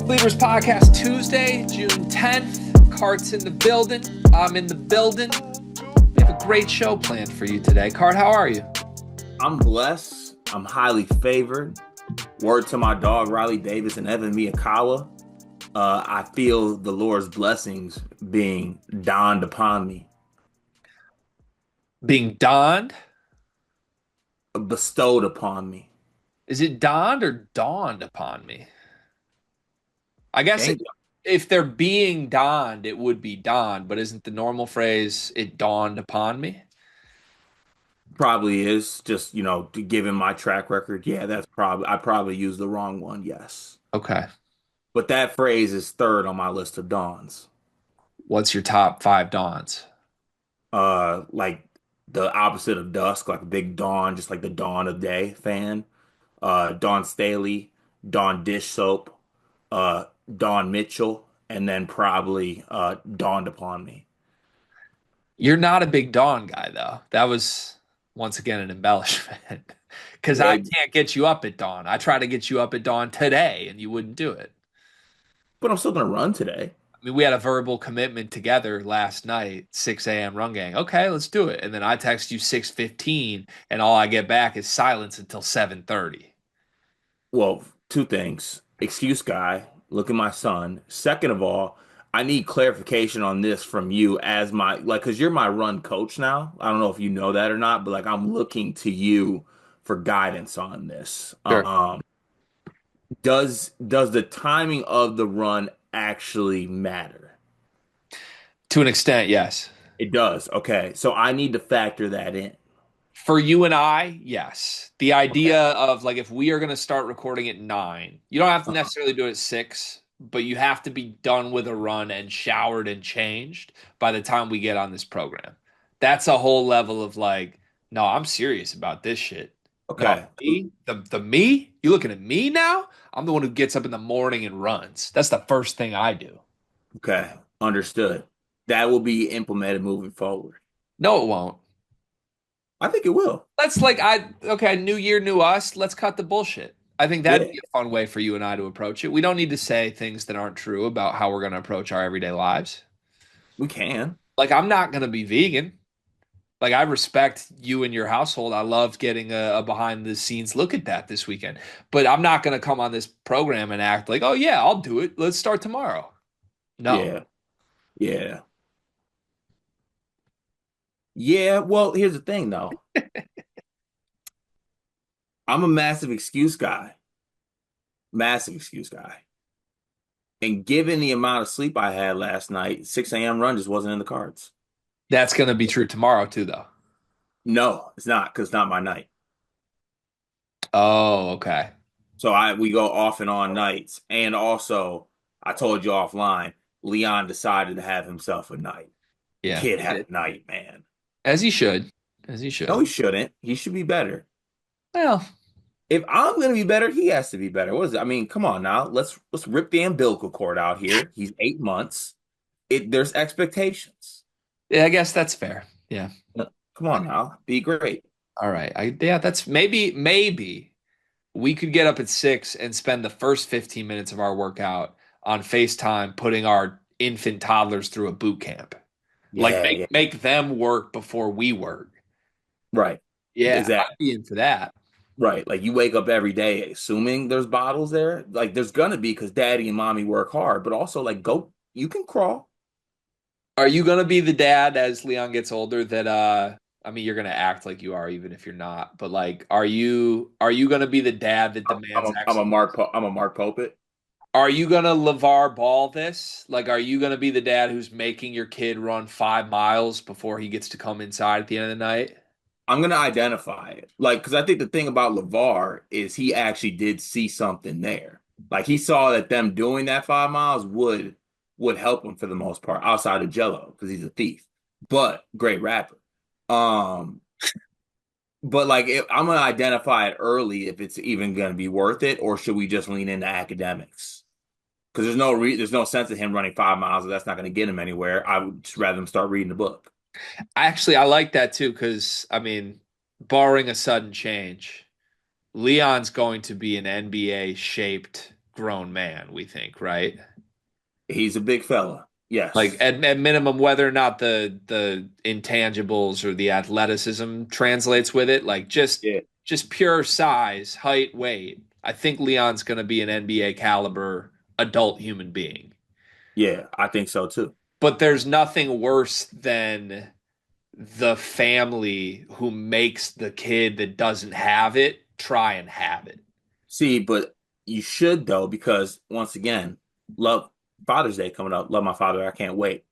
Leaders Podcast Tuesday, June 10th. Cart's in the building. I'm in the building. We have a great show planned for you today. Cart, how are you? I'm blessed. I'm highly favored. Word to my dog, Riley Davis and Evan Miyakawa. I feel the Lord's blessings being donned upon me, Being donned? bestowed upon me. Is it donned or dawned upon me? I guess Thank you. if they're being donned, it would be donned, but isn't the normal phrase, it dawned upon me? Probably is just, given my track record. Yeah, I probably used the wrong one. Yes. Okay. But that phrase is third on my list of dawns. What's your top 5 dawns? Like the opposite of dusk, like a big dawn, just like the dawn of day fan. Dawn Staley, Dawn Dish Soap, Dawn Mitchell, and then probably dawned upon me. You're not a big dawn guy, though. That was, once again, an embellishment. Because I Yeah, can't get you up at dawn. I try to get you up at dawn today, and you wouldn't do it. but I'm still gonna run today. I mean, we had a verbal commitment together last night, 6 a.m. run gang. Okay, let's do it. And then I text you 6:15, and all I get back is silence until 7:30. Well, two things. Excuse guy, look at my son. Second of all, I need clarification on this from you as because you're my run coach now. I don't know if you know that or not, but like I'm looking to you for guidance on this. Sure. Does the timing of the run actually matter? To an extent, yes. It does. Okay. So I need to factor that in. For you and I, yes. The Okay. idea of like if we are going to start recording at 9, you don't have to Uh-huh. necessarily do it at 6, but you have to be done with a run and showered and changed by the time we get on this program. That's a whole level of like, no, I'm serious about this shit. No, Okay. the me? You looking at me now? I'm the one who gets up in the morning and runs. That's the first thing I do. Okay. Understood. That will be implemented moving forward. No, it won't. I think it will. Let's like okay, new year, new us. Let's cut the bullshit. I think that'd Yeah, be a fun way for you and I to approach it. We don't need to say things that aren't true about how we're going to approach our everyday lives. we can. Like I'm not going to be vegan. Like I respect you and your household. I loved getting a behind the scenes look at that this weekend. But I'm not going to come on this program and act like, "Oh yeah, I'll do it. Let's start tomorrow." No. Yeah. Yeah. Yeah. Well, here's the thing though. I'm a massive excuse guy. Massive excuse guy. And given the amount of sleep I had last night, 6 a.m. run just wasn't in the cards. That's going to be true tomorrow too though. No, it's not because it's not my night. Oh, okay. So we go off and on nights. And also, I told you offline, Leon decided to have himself a night. The Yeah. kid had a night, man. As he should. As he No, should. he shouldn't. He should be better. Well, If I'm gonna be better, he has to be better. What is it? I mean, come on now. Let's rip the umbilical cord out here. He's 8 months. There's expectations. yeah, I guess that's fair. Yeah. Come on now. Be great. All right. Yeah, that's maybe we could get up at 6 and spend the first 15 minutes of our workout on FaceTime putting our infant toddlers through a boot camp. Like Yeah, yeah. make them work before we work. Right. Yeah, Exactly. I'd be in for that. Right. Like you wake up every day assuming there's bottles there. Like there's gonna be because daddy and mommy work hard, but also like go, you can crawl. Are you gonna be the dad as Leon gets older that I mean you're gonna act like you are even if you're not, but like are you gonna be the dad that demands excellence? I'm a Mark Popit. Are you gonna LeVar Ball this? Like, are you gonna be the dad who's making your kid run 5 miles before he gets to come inside at the end of the night? I'm gonna identify it. Like, because I think the thing about LeVar is he actually did see something there. Like he saw that them doing that 5 miles would help him for the most part, outside of Jello, because he's a thief. But great rapper. Um, but like I'm gonna identify it early if it's even gonna be worth it, or should we just lean into academics? Because there's no sense of him running 5 miles if that's not gonna get him anywhere. I would just rather him start reading the book. Actually, I like that too because I mean, barring a sudden change, Leon's going to be an NBA shaped grown man, we think, right? He's a big fella. Like Yes. at minimum, whether or not the intangibles or the athleticism translates with it, like Yeah. just pure size, height, weight. I think Leon's going to be an NBA caliber adult human being. Yeah, I think so too. But there's nothing worse than the family who makes the kid that doesn't have it try and have it. See, but you should though, because once again, love Father's Day coming up. Love my father. I can't wait.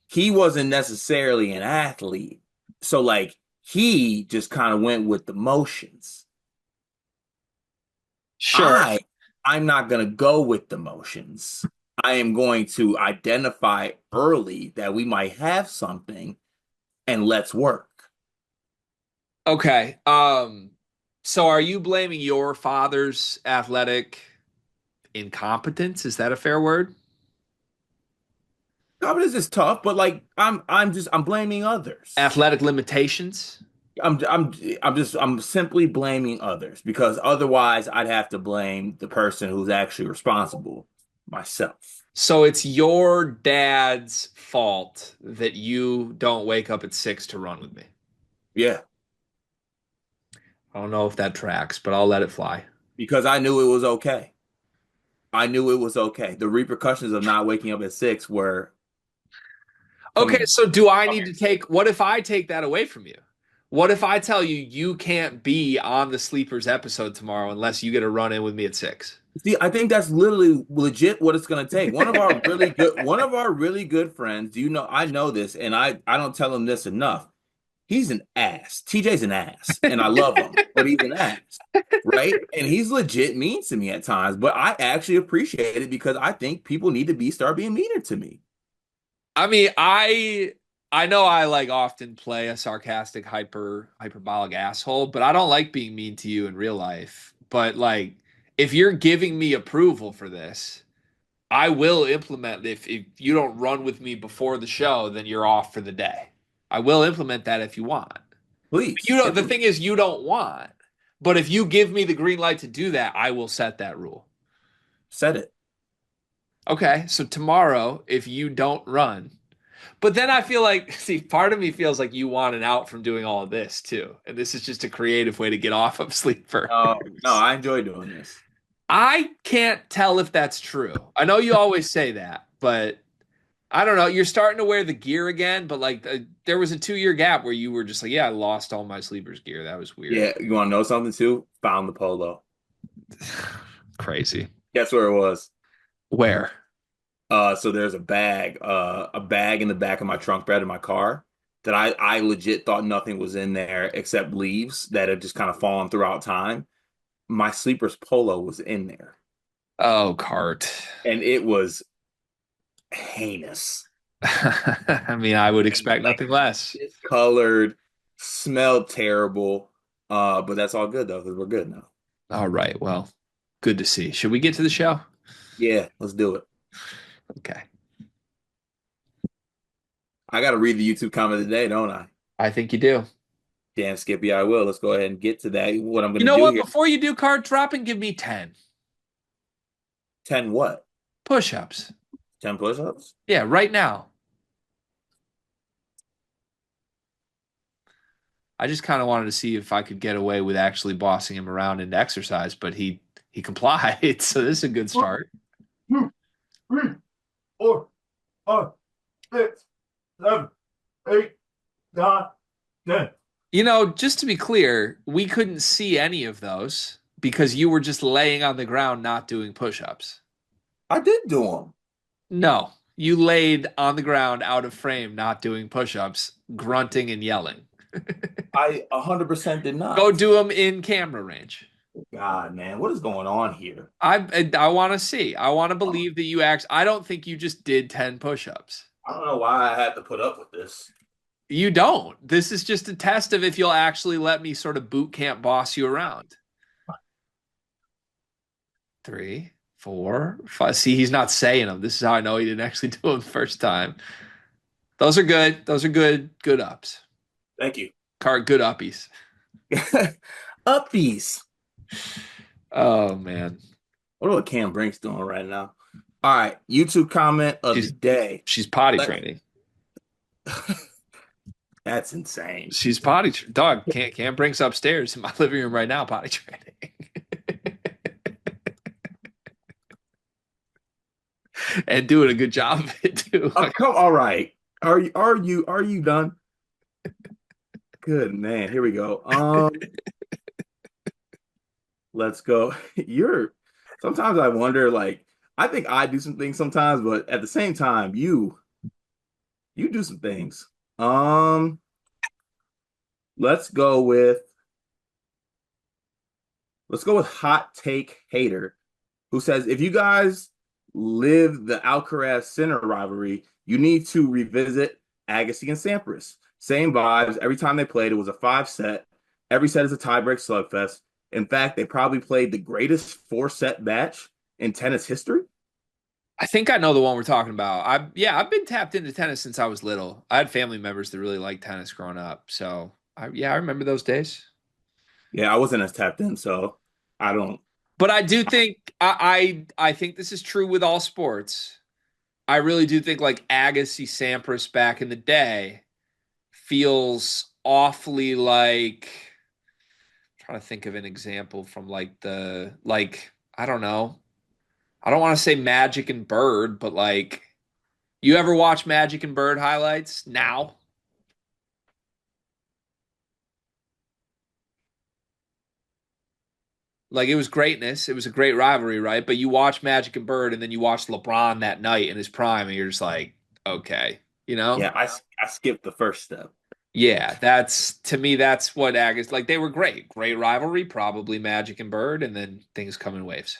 He wasn't necessarily an athlete. So like he just kind of went with the motions. Sure. I I'm not gonna go with the motions. I am going to identify early that we might have something and let's work. Okay. So are you blaming your father's athletic incompetence? Is that a fair word? Confidence is tough, but like I'm blaming others. Athletic limitations? I'm I'm I'm simply blaming others because otherwise I'd have to blame the person who's actually responsible, myself. So it's your dad's fault that you don't wake up at 6 to run with me. Yeah, I don't know if that tracks, but I'll let it fly. because I knew it was okay. I knew it was okay. The repercussions of not waking up at 6 were Okay, com so do I need to take, what if I take that away from you? What if I tell you you can't be on the Sleepers episode tomorrow unless you get a run in with me at 6? See, I think that's literally legit what it's gonna take. One of our really good friends, do you know, I know this, and I don't tell him this enough. He's an ass. TJ's an ass, and I love him, but he's an ass, right? And he's legit mean to me at times, but I actually appreciate it because I think people need to be start being meaner to me. I mean, I know I like often play a sarcastic hyperbolic asshole, but I don't like being mean to you in real life. But like if you're giving me approval for this, I will implement if you don't run with me before the show, then you're off for the day. I will implement that if you want. Please You know, the implement. thing is you don't want. But if you give me the green light to do that, I will set that rule. Said it. Okay, so tomorrow, if you don't run, but then I feel like, see, part of me feels like you want an out from doing all of this too. And this is just a creative way to get off of sleepers. No, I enjoy doing this. I can't tell if that's true. I know you always say that, but I don't know. You're starting to wear the gear again, but like there was a 2 year gap where you were just like, yeah, I lost all my sleepers gear. That was weird. Yeah, you want to know something too? Found the polo. Crazy. Guess where it was? Where? So there's a bag in the back of my trunk bed in my car that I legit thought nothing was in there except leaves that had just kind of fallen throughout time. My sleeper's polo was in there, Oh, cart. and it was heinous. I mean, I would And expect like nothing less. discolored, smelled terrible. But that's all good though, because we're good now. All right. Well, good to see. Should we get to the show? Yeah, let's do it. Okay. I gotta read the YouTube comment of the day, don't I? I think you do. Damn, Skippy, I will. Let's go ahead and get to that. What I'm You gonna know do what? here. Before you do card dropping, give me 10 10 what? push-ups. 10 push-ups? Yeah, right now. I just kind of wanted to see if I could get away with actually bossing him around into exercise, but he complied. So this is a good One, start. two, three, four, five, 6, 7, 8, 9, 10. You know, just to be clear, we couldn't see any of those because you were just laying on the ground not doing push-ups. I did do them. No, you laid on the ground out of frame not doing push-ups, grunting and yelling. I 100% did Go not. do them in camera range. God, man, what is going on here? I want to see. I want to believe that you act. I don't think you just did 10 push-ups. I don't know why I had to put up with this. You don't. This is just a test of if you'll actually let me sort of boot camp boss you around. 3, 4, 5. See, he's not saying them. This is how I know he didn't actually do them the first time. Those are good. Those are good ups. Thank you. Good uppies. Uppies. Oh man. What are Cam Brink's doing right now? All right, YouTube comment of the She's day. she's potty Let training. That's insane. She's dog can't brings upstairs in my living room right now potty training. And doing a good job of it too. Come, all right. Are you done? Good man. Here we go. Let's go. You're sometimes I wonder, like, I think I do some things sometimes, but at the same time, you do some things. Um, let's go with let's go with hot take hater, who says if you guys live the Alcaraz Center rivalry, you need to revisit Agassi and Sampras. Same vibes. Every time they played, it was a five set. Every set is a tiebreak slugfest. In fact, they probably played the greatest four-set match in tennis history. I think I know the one we're talking about. I've been tapped into tennis since I was little. I had family members that really liked tennis growing up. So I remember those days. Yeah, I wasn't as tapped in, so I don't. But I do think I think this is true with all sports. I really do think like Agassi Sampras back in the day feels awfully like I'm trying to think of an example from like I don't know. I don't want to say Magic and Bird, but like you ever watch Magic and Bird highlights now? Like it was greatness. It was a great rivalry, right? But you watch Magic and Bird and then you watch LeBron that night in his prime and you're just like, okay, you know? Yeah, I skipped the first step. Yeah, that's to me, that's what Agus like. They were great, great rivalry, probably Magic and Bird, and then things come in waves.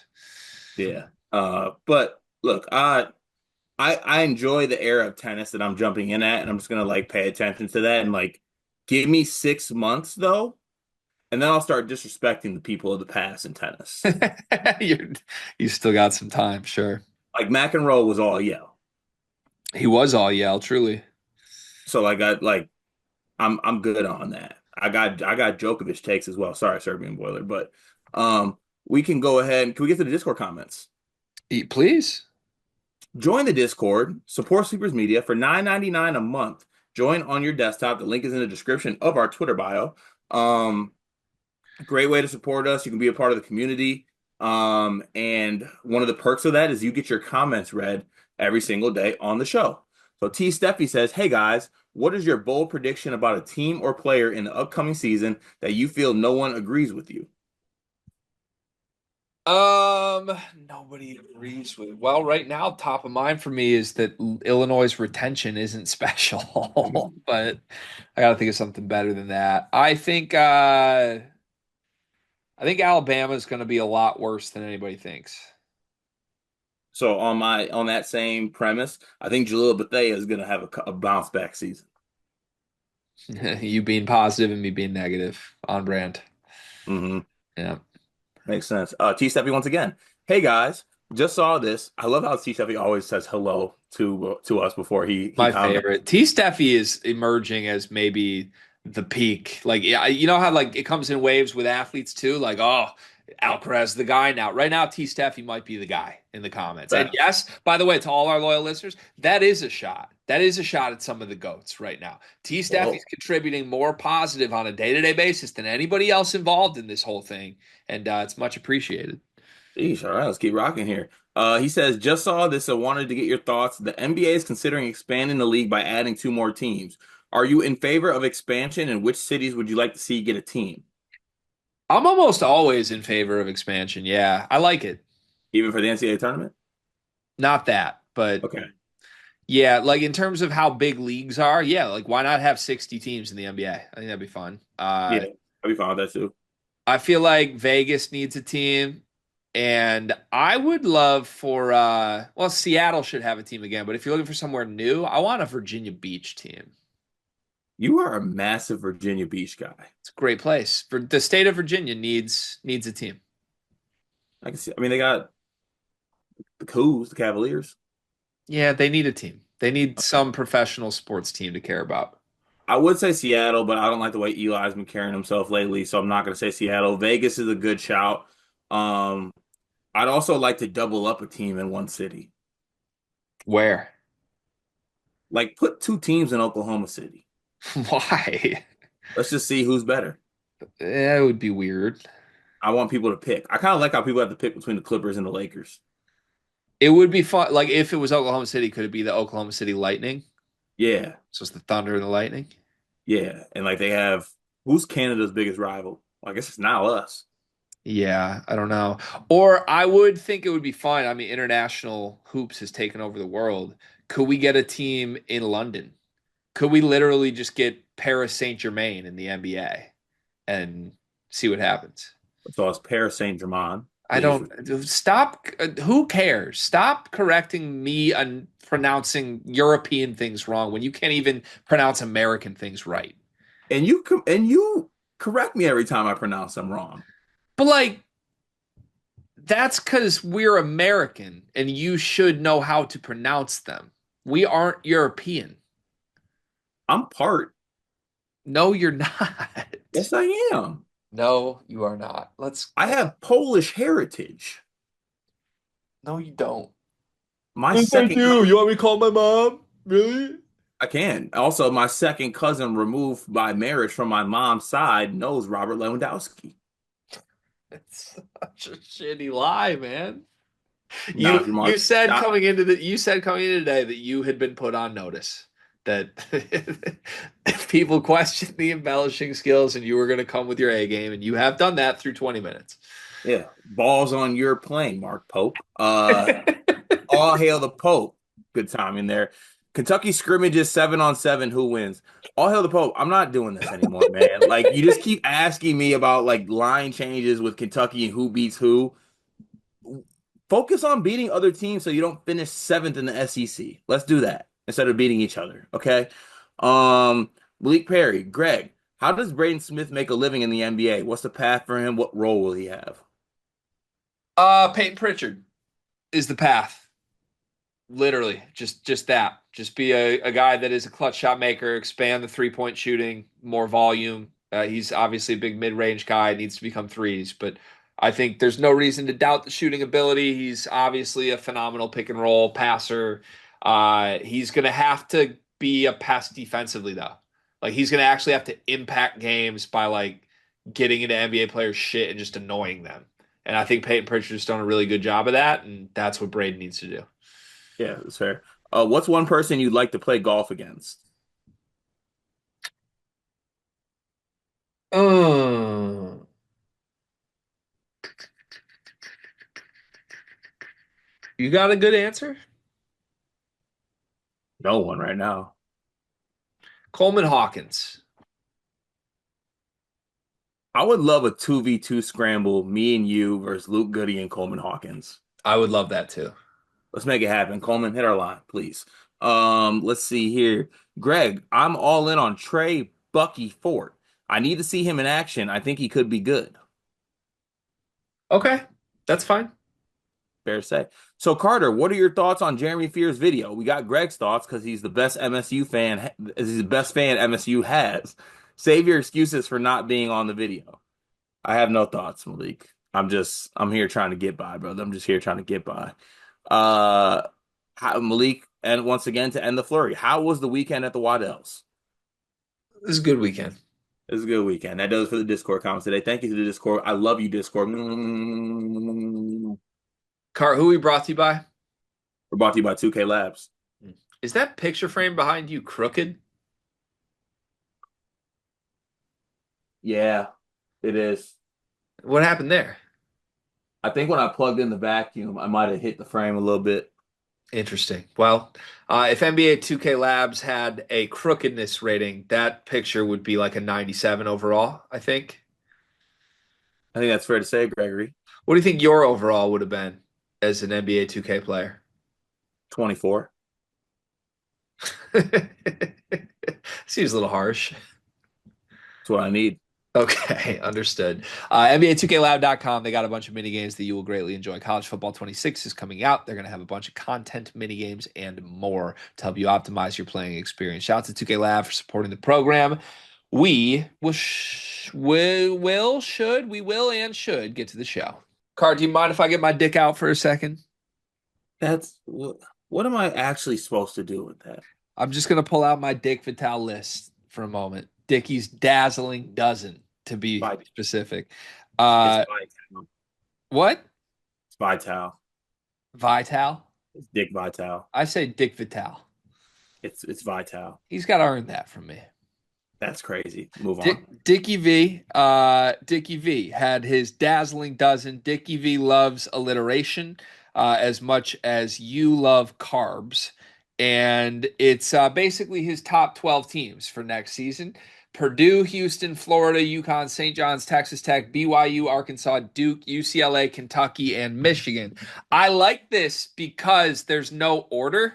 Yeah. But look, I enjoy the era of tennis that I'm jumping in at, and I'm just gonna like pay attention to that and like give me 6 months though, and then I'll start disrespecting the people of the past in tennis. You're, you still got some time, sure. Like McEnroe was all yell. He was all yell, truly. So I'm good on that. I got Djokovic takes as well. Sorry, Serbian Boiler, but we can go ahead and can we get to the Discord comments? Please. Join the Discord, support Sleepers Media for $9.99 a month. Join on your desktop. The link is in the description of our Twitter bio. Um, Great way to support us. You can be a part of the community. And one of the perks of that is you get your comments read every single day on the show. So T Steffi says, "Hey guys, what is your bold prediction about a team or player in the upcoming season that you feel no one agrees with you?" Nobody agrees with. Well, right now, top of mind for me is that Illinois' retention isn't special, but I gotta think of something better than that. I think Alabama is going to be a lot worse than anybody thinks. So on that same premise, I think Jalil Bethea is going to have a bounce back season. You being positive and me being negative on brand. Hmm. Yeah. Makes sense. T Steffi once again. Hey guys, just saw this. I love how T Steffi always says hello to us before he My comments. favorite. T Steffi is emerging as maybe the peak. Like, yeah, you know how like it comes in waves with athletes too? Like, oh, Alcaraz the guy now. Right now, T Steffi might be the guy in the comments. And Facts. yes, by the way, to all our loyal listeners, that is a shot. That is a shot at some of the goats right now. T Steffi's Whoa. contributing more positive on a day-to-day basis than anybody else involved in this whole thing, and it's much appreciated. Jeez, all right, let's keep rocking here. He says, just saw this, so wanted to get your thoughts. The NBA is considering expanding the league by adding two more teams. Are you in favor of expansion, and which cities would you like to see get a team? I'm almost always in favor of expansion. Yeah, I like it. Even for the NCAA tournament? Not that, but Okay. yeah, like in terms of how big leagues are, yeah, like why not have 60 teams in the NBA? I think that'd be fun. Yeah, I'll be fine with that too. I feel like Vegas needs a team, and I would love for well, Seattle should have a team again, but if you're looking for somewhere new, I want a Virginia Beach team. You are a massive Virginia Beach guy. It's a great place. For the state of Virginia needs a team. I can see. I mean, they got the Cougs, the Cavaliers. Yeah, they need a team. They need Okay. some professional sports team to care about. I would say Seattle, but I don't like the way Eli's been carrying himself lately, so I'm not going to say Seattle. Vegas is a good shout. Um, I'd also like to double up a team in one city. Where? Like put two teams in Oklahoma City. Why? Let's just see who's better. That would be weird. I want people to pick. I kind of like how people have to pick between the Clippers and the Lakers. It would be fun. Like if it was Oklahoma City, could it be the Oklahoma City Lightning? Yeah, So it's the Thunder and the Lightning. yeah. And like they have who's Canada's biggest rival? Well, I guess it's now us. Yeah, I don't know. Or I would think it would be fun. I mean, international hoops has taken over the world. Could we get a team in London? Could we literally just get Paris Saint-Germain in the NBA and see what happens? So it's Paris Saint-Germain. I Please. don't stop. Who cares? Stop correcting me on pronouncing European things wrong when you can't even pronounce American things right. And you correct me every time I pronounce them wrong. But like, that's because we're American and you should know how to pronounce them. We aren't European. I'm part. No, you're not. Yes, I am. No, you are not. I have Polish heritage. No, you don't. My Yes, I second do. You want me to call my mom? Really? I can. Also, my second cousin removed by marriage from my mom's side knows Robert Lewandowski. It's such a shitty lie, man. Not if You your mom. you said Not, coming in today that you had been put on notice that if people question the embellishing skills and you were going to come with your A game and you have done that through 20 minutes. yeah, balls on your plane, Mark Pope. All hail the Pope. Good timing there. Kentucky scrimmages 7-on-7. Who wins? All hail the Pope. I'm not doing this anymore, man. Like you just keep asking me about like line changes with Kentucky and who beats who. Focus on beating other teams so you don't finish seventh in the SEC. Let's do that instead of beating each other. Okay. Malik Perry, Greg, how does Braden Smith make a living in the NBA? What's the path for him? What role will he have? Peyton Pritchard is the path. Literally, just that. Just be a guy that is a clutch shot maker, expand the 3-point shooting, more volume. He's obviously a big mid-range guy, needs to become threes, but I think there's no reason to doubt the shooting ability. He's obviously a phenomenal pick and roll passer. He's gonna have to be a pest defensively though. Like he's gonna actually have to impact games by like getting into NBA players' shit and just annoying them. And I think Peyton Pritchard's done a really good job of that, and that's what Braden needs to do. Yeah, that's fair. What's one person you'd like to play golf against? Oh, you got a good answer? No one right now. Coleman Hawkins. I would love a 2v2 scramble, me and you versus Luke Goody and Coleman Hawkins. I would love that too. Let's make it happen. Coleman, hit our line, please. Let's see here. Greg, I'm all in on Trey Bucky Fort. I need to see him in action. I think he could be good. Okay, that's fine. Fair to say. So, Carter, what are your thoughts on Jeremy Fear's video? We got Greg's thoughts because he's the best MSU fan. He's the best fan MSU has. Save your excuses for not being on the video. I have no thoughts, Malik. I'm here trying to get by, brother. I'm just here trying to get by. Uh, Malik, and once again to end the flurry, how was the weekend at the Waddells? This is a good weekend. It was a good weekend. That does it for the Discord comments today. Thank you to the Discord. I love you, Discord. Car, who we brought to you by? We're brought to you by 2K Labs. Is that picture frame behind you crooked? Yeah, it is. What happened there? I think when I plugged in the vacuum, I might have hit the frame a little bit. Interesting. Well, if NBA 2K Labs had a crookedness rating, that picture would be like a 97 overall, I think. I think that's fair to say, Gregory. What do you think your overall would have been as an NBA 2K player? 24. Seems a little harsh. That's what I need. Okay, understood. NBA2KLab.com, they got a bunch of mini games that you will greatly enjoy. College Football 26 is coming out. They're going to have a bunch of content, mini games, and more to help you optimize your playing experience. Shout out to 2K Lab for supporting the program. We will, and should get to the show. Car, do you mind if I get my dick out for a second? That's what am I actually supposed to do with that? I'm just going to pull out my Dick Vitale list for a moment. Dickie's dazzling dozen, to be Vi- specific. It's Uh, Vital. what? It's Vital. Vital? It's Dick Vital. I say Dick Vitale. It's Vital. He's got to earn that from me. That's crazy. Move on. Dickie V had his dazzling dozen. Dickie V loves alliteration as much as you love carbs. And it's basically his top 12 teams for next season. Purdue, Houston, Florida, UConn, St. John's, Texas Tech, BYU, Arkansas, Duke, UCLA, Kentucky, and Michigan. I like this because there's no order.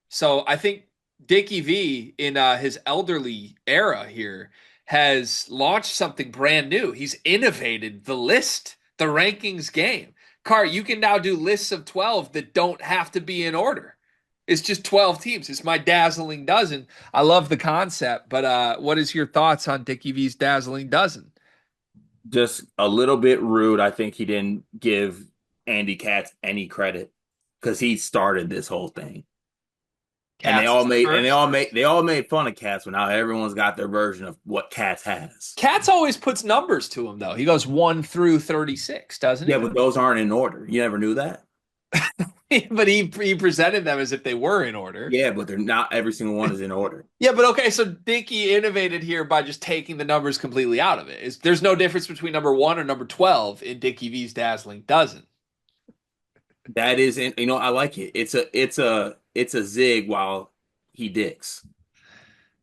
So I think Dickie V in his elderly era here has launched something brand new. He's innovated the list, the rankings game. Car, you can now do lists of 12 that don't have to be in order. It's just 12 teams. It's my dazzling dozen. I love the concept, but what is your thoughts on Dickie V's dazzling dozen? Just a little bit rude. I think he didn't give Andy Katz any credit because he started this whole thing. And they Cats all is the made and first. they all made fun of Katz, but now everyone's got their version of what Katz has. Cats always puts numbers to him, though. He goes 1 through 36, doesn't Yeah, he? but those aren't in order. You never knew that? But he presented them as if they were in order. Yeah, but they're not every single one is in order. Yeah, but okay, so Dickie innovated here by just taking the numbers completely out of it. There's no difference between number one or number 12 in Dickie V's dazzling dozen. That isn't, I like it. It's a zig while he dicks.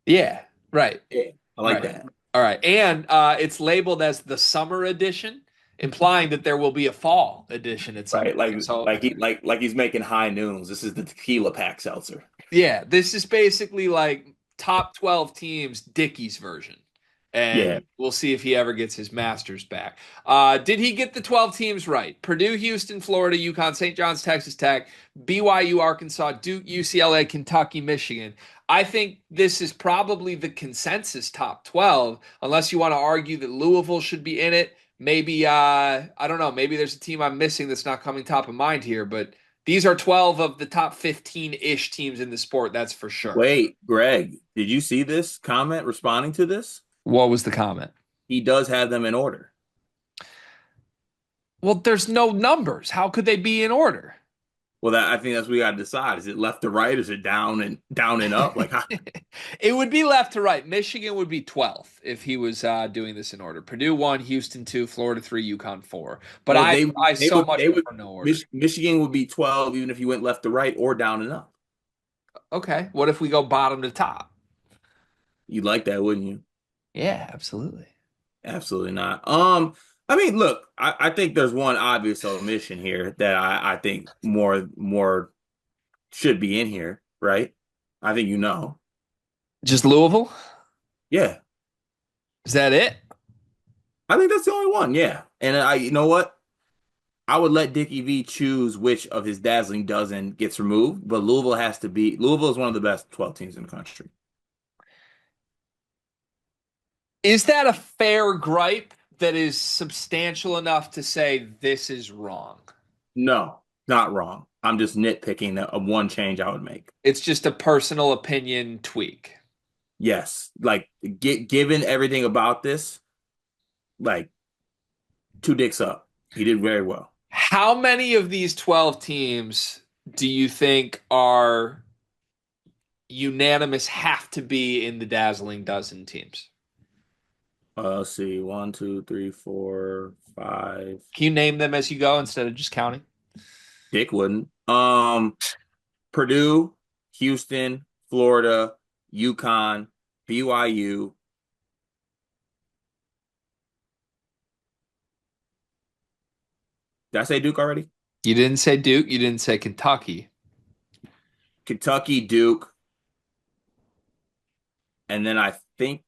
Yeah, right, Yeah, I like right. that. All right. And it's labeled as the summer edition, implying that there will be a fall edition at some Right? Like point. So like he like he's making high noons. This is the tequila pack seltzer. yeah, this is basically like top 12 teams, Dickie's version. Yeah, And we'll see if he ever gets his Masters back. Did he get the 12 teams right? Purdue, Houston, Florida, UConn, St. John's, Texas Tech, BYU, Arkansas, Duke, UCLA, Kentucky, Michigan. I think this is probably the consensus top 12, unless you want to argue that Louisville should be in it. Maybe, I don't know, maybe there's a team I'm missing that's not coming top of mind here, but these are 12 of the top 15-ish teams in the sport, that's for sure. wait, Greg, did you see this comment responding to this? What was the comment? He does have them in order. Well, there's no numbers. How could they be in order? Well, I think that's what we got to decide. Is it left to right? Is it down and up? Like, It would be left to right. Michigan would be 12th if he was doing this in order. Purdue 1, Houston 2, Florida 3, UConn 4. But no, I they so would much they would prefer no order. Michigan would be 12 even if you went left to right or down and up. Okay, what if we go bottom to top? You'd like that, wouldn't you? Yeah, absolutely. Absolutely not. I mean, look, I think there's one obvious omission here that I think more should be in here, right? I think you know. Just Louisville? Yeah, Is that it? I think that's the only one. Yeah, and you know what? I would let Dickie V choose which of his dazzling dozen gets removed, but Louisville is one of the best 12 teams in the country. Is that a fair gripe that is substantial enough to say this is wrong? No, not wrong. I'm just nitpicking a one change I would make. It's just a personal opinion tweak. Yes, like given everything about this, like two dicks up. He did very well. How many of these 12 teams do you think are unanimous have to be in the dazzling dozen teams? Let's see. One, two, three, four, five. Can you name them as you go instead of just counting? Dick wouldn't. Purdue, Houston, Florida, UConn, BYU. Did I say Duke already? You didn't say Duke, you didn't say Kentucky. Kentucky, Duke, and then I think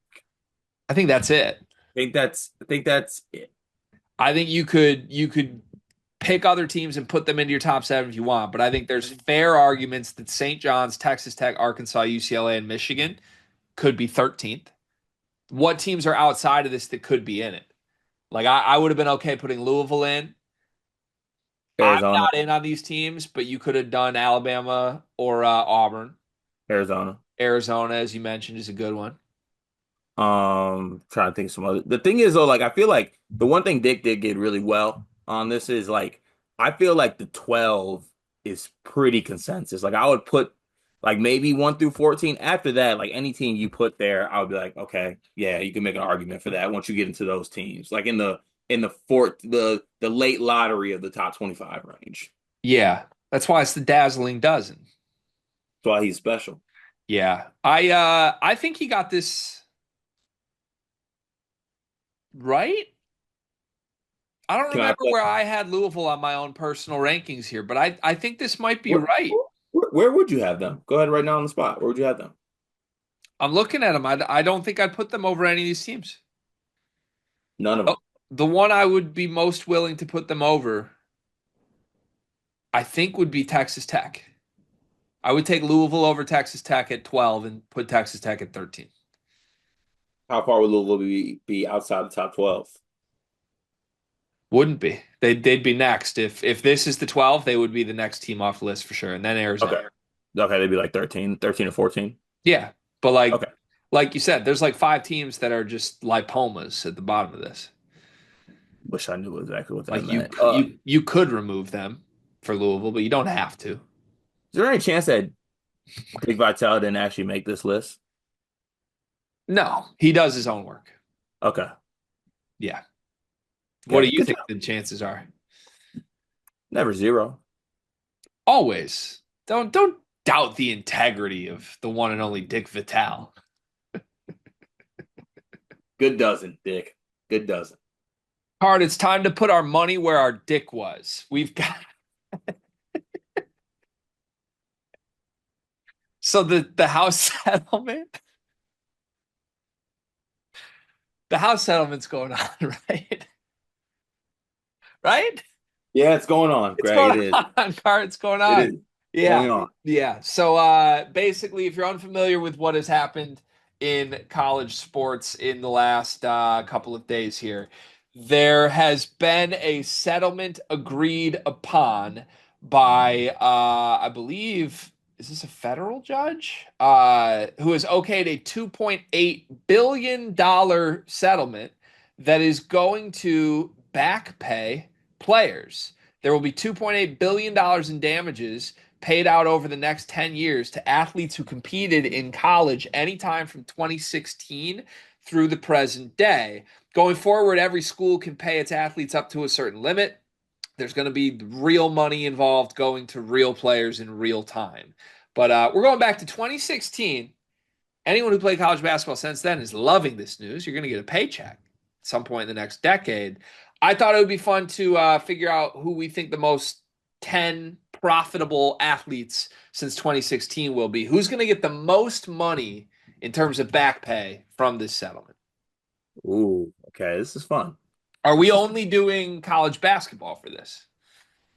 I think that's it. I think that's it. I think you could pick other teams and put them into your top seven if you want, but I think there's fair arguments that St. John's, Texas Tech, Arkansas, UCLA, and Michigan could be 13th. What teams are outside of this that could be in it? Like I would have been okay putting Louisville in. I'm Arizona, not in on these teams, but you could have done Alabama or Auburn. Arizona. Arizona, as you mentioned, is a good one. Trying to think of some other. The thing is though, like I feel like the one thing Dick did get really well on this is like I feel like the 12 is pretty consensus. Like I would put like maybe 1 through 14. After that, like any team you put there, I would be like, okay, yeah, you can make an argument for that once you get into those teams. Like in the fourth the late lottery of the top 25 range. Yeah, that's why it's the dazzling dozen. That's why he's special. Yeah, I think he got this right. I don't Can I remember where I had Louisville on my own personal rankings here, but I think this might be where, right. where would you have them? Go ahead right now on the spot. Where would you have them? I'm looking at them. I don't think I'd put them over any of these teams. None of Oh, them. the one I would be most willing to put them over, I think, would be Texas Tech. I would take Louisville over Texas Tech at 12 and put Texas Tech at 13. How far would Louisville be outside the top 12? Wouldn't be. They'd be next. If this is the 12, they would be the next team off the list for sure. And then Arizona. Okay. Okay, they'd be like 13 or 14. Yeah. But like Okay. like you said, there's like five teams that are just lipomas at the bottom of this. Wish I knew exactly what that Like you meant. you could remove them for Louisville, but you don't have to. Is there any chance that Dick Vitale didn't actually make this list? No, he does his own work. Okay. Yeah. What do Okay. you Good think job. the chances are? Never zero. Always. Don't doubt the integrity of the one and only Dick Vitale. Good dozen, Dick. Good dozen. Hard, it's time to put our money where our dick was. We've got so the house settlement. The house settlement's going on, right? Right? Yeah, it's going on, It's Greg. going It is. on, Car. It's going It on. is Yeah. going on. Yeah. So basically, if you're unfamiliar with what has happened in college sports in the last couple of days here, there has been a settlement agreed upon by I believe, is this a federal judge? Who has okayed a $2.8 billion settlement that is going to back pay players. There will be $2.8 billion in damages paid out over the next 10 years to athletes who competed in college anytime from 2016 through the present day. Going forward, every school can pay its athletes up to a certain limit. There's going to be real money involved going to real players in real time. But we're going back to 2016. Anyone who played college basketball since then is loving this news. You're going to get a paycheck at some point in the next decade. I thought it would be fun to figure out who we think the most 10 profitable athletes since 2016 will be. Who's going to get the most money in terms of back pay from this settlement? Ooh, okay. This is fun. Are we This is only doing college basketball for this?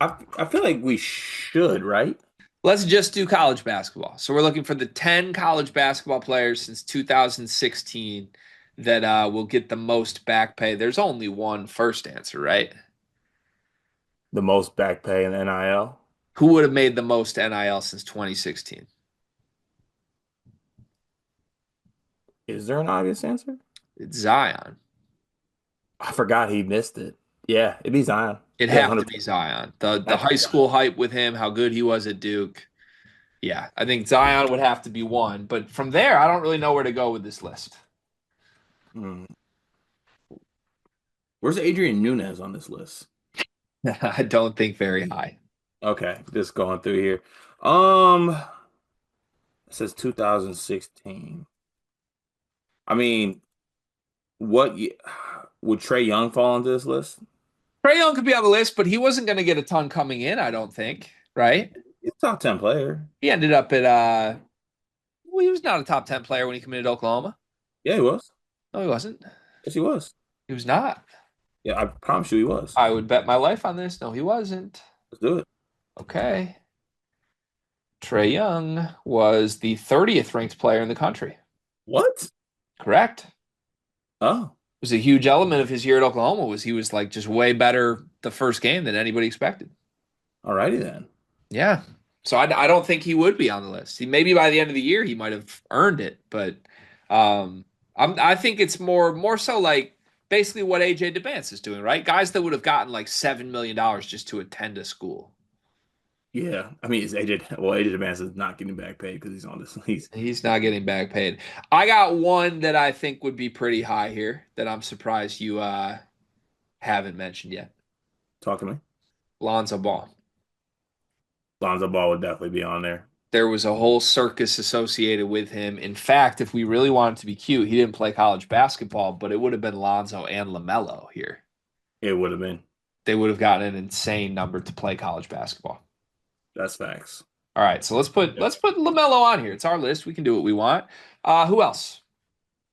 I feel like we should, right? Let's just do college basketball. So we're looking for the 10 college basketball players since 2016 that will get the most back pay. There's only one first answer, right? The most back pay in NIL. Who would have made the most NIL since 2016? Is there an obvious answer? It's Zion. I forgot he missed it. Yeah, it'd be Zion. It'd Yeah, have to be 100%. Zion. The Have to high be Zion. school hype with him, how good he was at Duke. Yeah, I think Zion would have to be one. But from there, I don't really know where to go with this list. Hmm. Where's Adrian Nunez on this list? I don't think very high. Okay, just going through here. Um, it says 2016. I mean, would Trey Young fall into this list? Trae Young could be on the list, but he wasn't going to get a ton coming in, I don't think. Right? He's a top 10 player. He ended up at well, he was not a top 10 player when he committed to Oklahoma. Yeah, he was. No, he wasn't. Yes, he was. He was not. Yeah, I promise you he was. I would bet my life on this. No, he wasn't. Let's do it. Okay. Trey Young was the 30th ranked player in the country. What? Correct. It Oh, was a huge element of his year at Oklahoma was he was like just way better the first game than anybody expected. alrighty then. Yeah. So I don't think he would be on the list. He maybe by the end of the year he might have earned it, but um, I think it's more so like basically what AJ DeBance is doing, right? Guys that would have gotten like $7 million just to attend a school. Yeah, I mean, it's AJ. Well, AJ Demanis is not getting back paid because he's on this. He's He's not getting back paid. I got one that I think would be pretty high here that I'm surprised you haven't mentioned yet. talking to me. Lonzo Ball. Lonzo Ball would definitely be on there. There was a whole circus associated with him. In fact, if we really wanted to be cute, he didn't play college basketball, but it would have been Lonzo and LaMelo here. It would have been. They would have gotten an insane number to play college basketball. That's facts. All right, so Yeah. let's put LaMelo on here. It's our list. We can do what we want. Who else?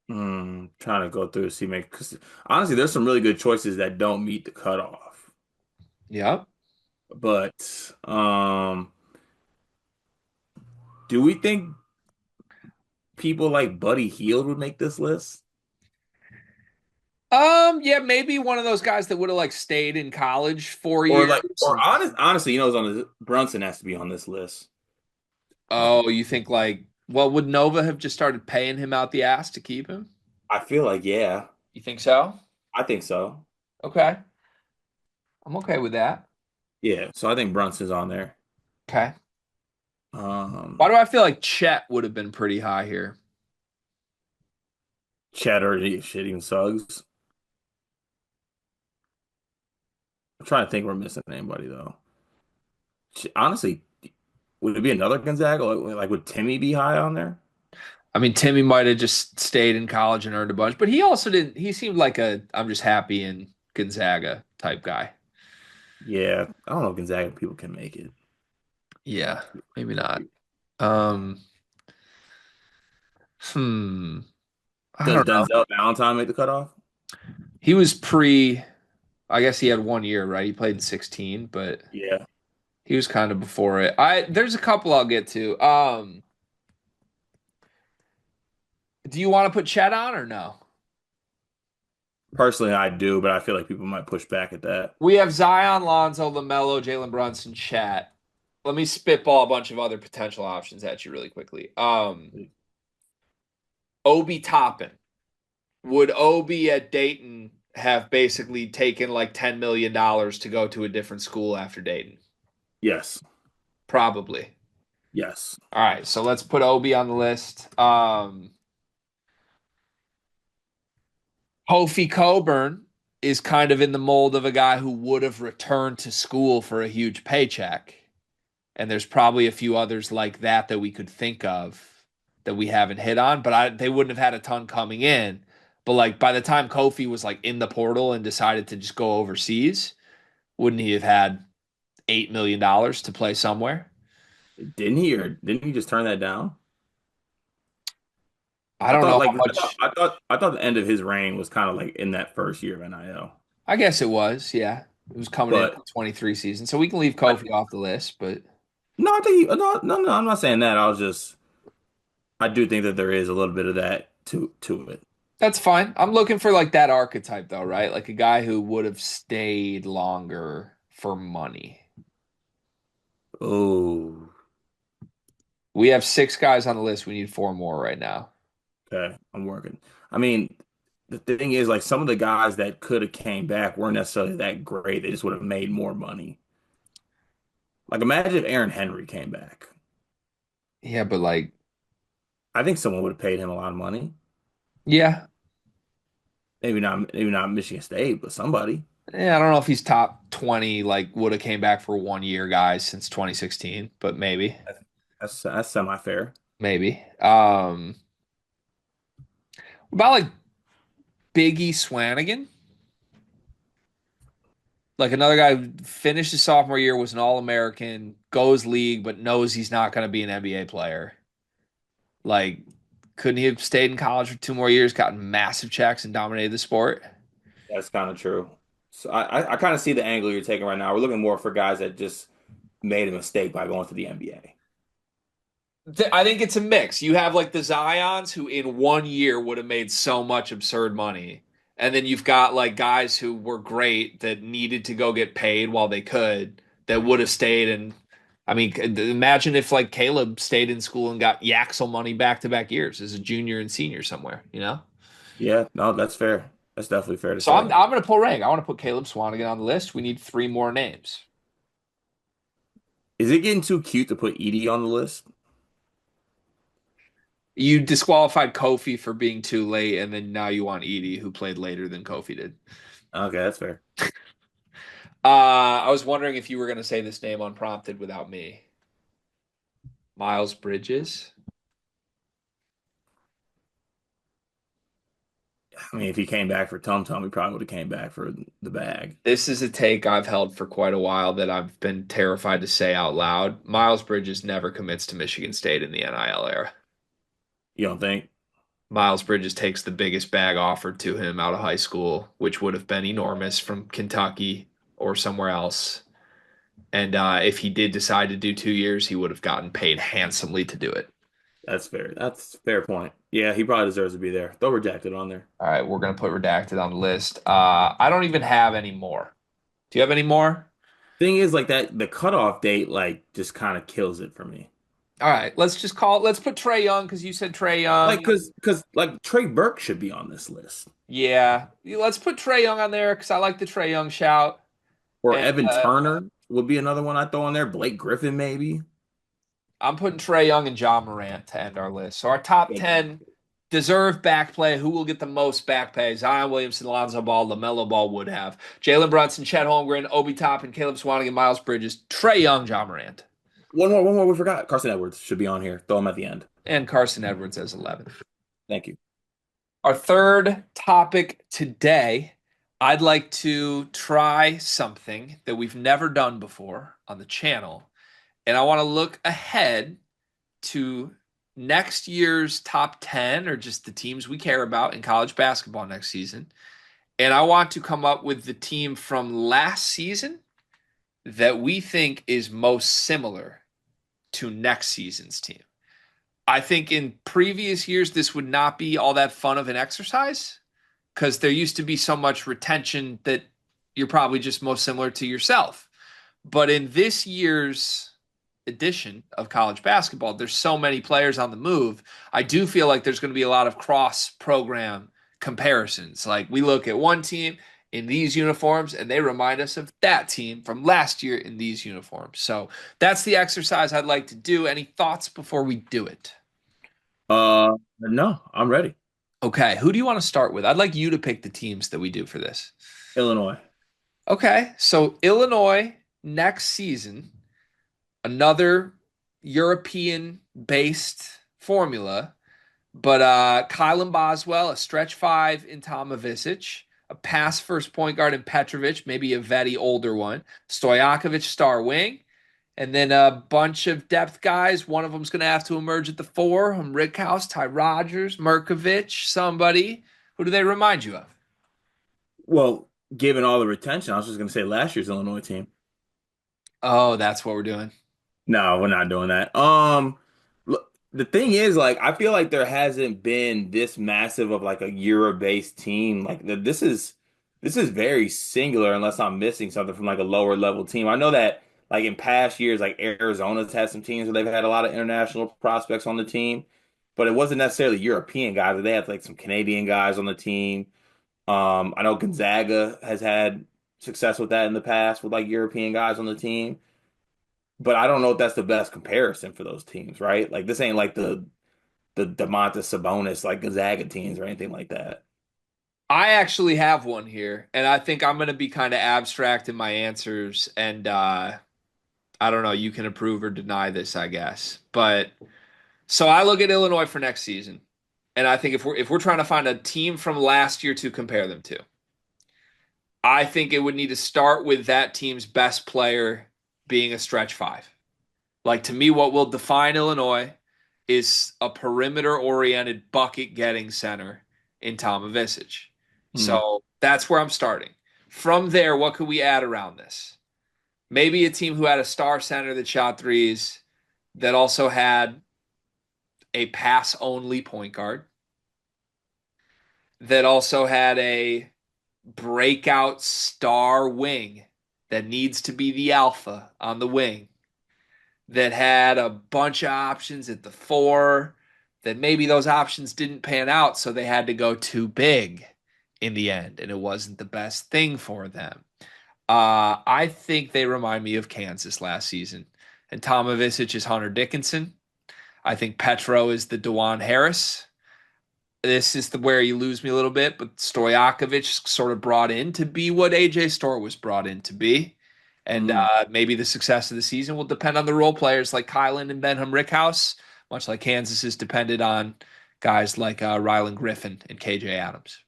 Trying to go through to see make because honestly, there's some really good choices that don't meet the cutoff. Yep. But do we think people like Buddy Hield would make this list? Yeah, maybe one of those guys that would have like stayed in college four Or years. like, or And, honestly, it's on this, Brunson has to be on this list. oh, you think like, well, would Nova have just started paying him out the ass to keep him? I feel like, yeah, You think so? I think so. Okay, I'm okay with that. Yeah, so I think Brunson's on there. Okay. Why Um, do I feel like Chet would have been pretty high here? Cheddar, shit, even Suggs. I'm trying to think we're missing anybody though. Honestly, would it be another Gonzaga? Like, would Timmy be high on there? I mean, Timmy might have just stayed in college and earned a bunch, but he also didn't. He seemed like a I'm just happy in Gonzaga type guy. Yeah, I don't know if Gonzaga people can make it. Yeah, maybe not. Um, hmm. I Does don't know. Denzel Valentine make the cutoff? He was pre. I guess he had 1 year, right? He played in 16, but Yeah, he was kind of before it. There's a couple I'll get to. Do you want to put Chet on or no? personally I do, but I feel like people might push back at that. We have Zion, Lonzo, LaMelo, Jalen Brunson, Chet. Let me spitball a bunch of other potential options at you really quickly. Obi Toppin. Would Obi at Dayton have basically taken like $10 million to go to a different school after Dayton? Yes, Probably. yes. All right, so let's put Obi on the list. Kofi Coburn is kind of in the mold of a guy who would have returned to school for a huge paycheck. And there's probably a few others like that that we could think of that we haven't hit on, but they wouldn't have had a ton coming in. But like by the time Kofi was like in the portal and decided to just go overseas, wouldn't he have had $8 million to play somewhere? Didn't he or didn't he just turn that down? I don't know how much. I thought the end of his reign was kind of like in that first year of NIL. I guess it was, yeah. It was coming in But the 23 season. So we can leave I, Kofi off the list, but no, I think no, I'm not saying that. I do think that there is a little bit of that to it. that's fine. I'm looking for like that archetype though, right? Like a guy who would have stayed longer for money. Oh, We have six guys on the list. We need four more right now. okay. I'm working. I mean, the thing is, like some of the guys that could have came back weren't necessarily that great. They just would have made more money. Like imagine if Aaron Henry came back. Yeah, but like, I think someone would have paid him a lot of money. yeah. Maybe not Michigan State, but somebody. Yeah, I don't know if he's top 20, like would have came back for 1 year guys since 2016, but maybe. That's semi-fair. Maybe. About like Biggie Swanigan, like another guy who finished his sophomore year, was an All-American, goes league, but knows he's not going to be an NBA player. Like, couldn't he have stayed in college for 2 more years, gotten massive checks, and dominated the sport? That's kind of true. So I kind of see the angle you're taking right now. We're looking more for guys that just made a mistake by going to the NBA. I think it's a mix. You have like the Zions who in 1 year would have made so much absurd money. And then you've got like guys who were great that needed to go get paid while they could that would have stayed. And I mean, imagine if like Caleb stayed in school and got Yaxel money back to back years as a junior and senior somewhere, you know? Yeah, no, that's fair. That's definitely fair to So I'm say. I'm gonna pull rank. I want to put Caleb Swanigan on the list. We need three more names. Is it getting too cute to put Edie on the list? You disqualified Kofi for being too late, and then now you want Edie, who played later than Kofi did. Okay, that's fair. I was wondering if you were going to say this name unprompted without me. Miles Bridges. I mean, if he came back for Tum Tum, he probably would have came back for the bag. This is a take I've held for quite a while that I've been terrified to say out loud. Miles Bridges never commits to Michigan State in the NIL era. You don't think? Miles Bridges takes the biggest bag offered to him out of high school, which would have been enormous from Kentucky or somewhere else. And if he did decide to do 2 years, he would have gotten paid handsomely to do it. That's fair. That's a fair point. Yeah, he probably deserves to be there. They'll reject it on there. All right, we're gonna put redacted on the list. I don't even have any more. Do you have any more? Thing is, like that, the cutoff date, like, just kind of kills it for me. All right, let's just call it. Let's put Trey Young because you said Trey Young. Like, cause, like Trey Burke should be on this list, Yeah, let's put Trey Young on there because I like the Trey Young shout. or And Evan Turner would be another one I throw on there. Blake Griffin, maybe. I'm putting Trey Young and John Morant to end our list. So our top Yeah. 10 deserve back play. Who will get the most back pay? Zion Williamson, Lonzo Ball, LaMelo Ball would have. Jalen Brunson, Chet Holmgren, Obi Toppin, Caleb Swanigan, Miles Bridges, Trey Young, John Morant, One more we forgot. Carson Edwards should be on here. Throw him at the end. and Carson Edwards as 11. Thank you. Our third topic today, I'd like to try something that we've never done before on the channel. And I want to look ahead to next year's top 10 or just the teams we care about in college basketball next season. And I want to come up with the team from last season that we think is most similar to next season's team. I think in previous years, this would not be all that fun of an exercise because there used to be so much retention that you're probably just most similar to yourself. But in this year's edition of college basketball, there's so many players on the move. I do feel like there's going to be a lot of cross program comparisons. Like we look at one team in these uniforms and they remind us of that team from last year in these uniforms. So that's the exercise I'd like to do. Any thoughts before we do it? No, I'm ready. Okay, who do you want to start with? I'd like you to pick the teams that we do for this. Illinois. Okay, so Illinois next season, another European based formula, but Kylan Boswell, a stretch five in Tomovicic, a pass first point guard in Petrovic, maybe a Vetty older one, Stojakovic star wing, and then a bunch of depth guys. One of them's going to have to emerge at the four. Rickhouse, Ty Rogers, Merkovich, somebody. Who do they remind you of? Well, given all the retention, I was just gonna say last year's Illinois team. Oh, that's what we're doing. No, we're not doing that. Look, the thing is, like, I feel like there hasn't been this massive of like a Euro-based team. Like, this is very singular, unless I'm missing something from like a lower level team. I know that like in past years, like Arizona's had some teams where they've had a lot of international prospects on the team, but it wasn't necessarily European guys. They had like some Canadian guys on the team. I know Gonzaga has had success with that in the past with like European guys on the team. But I don't know if that's the best comparison for those teams, right? Like this ain't like the Domantas Sabonis like Gonzaga teams or anything like that. I actually have one here, and I think I'm going to be kind of abstract in my answers, and I don't know. You can approve or deny this, I guess. But so I look at Illinois for next season, and I think if we're trying to find a team from last year to compare them to, I think it would need to start with that team's best player being a stretch five. Like to me, what will define Illinois is a perimeter oriented bucket getting center in Tomovicic. Hmm. So That's where I'm starting. From there, what could we add around this? Maybe a team who had a star center that shot threes, that also had a pass only point guard, that also had a breakout star wing that needs to be the alpha on the wing, that had a bunch of options at the four, that maybe those options didn't pan out, so they had to go too big in the end, and it wasn't the best thing for them. I think they remind me of Kansas last season. And Tomovicic is Hunter Dickinson. I think Petro is the DeJuan Harris. This is where you lose me a little bit, but Stojakovic sort of brought in to be what AJ Storr was brought in to be. And Mm. maybe the success of the season will depend on the role players like Kylan and Benham Rickhouse, much like Kansas is dependent on guys like Rylan Griffin and KJ Adams.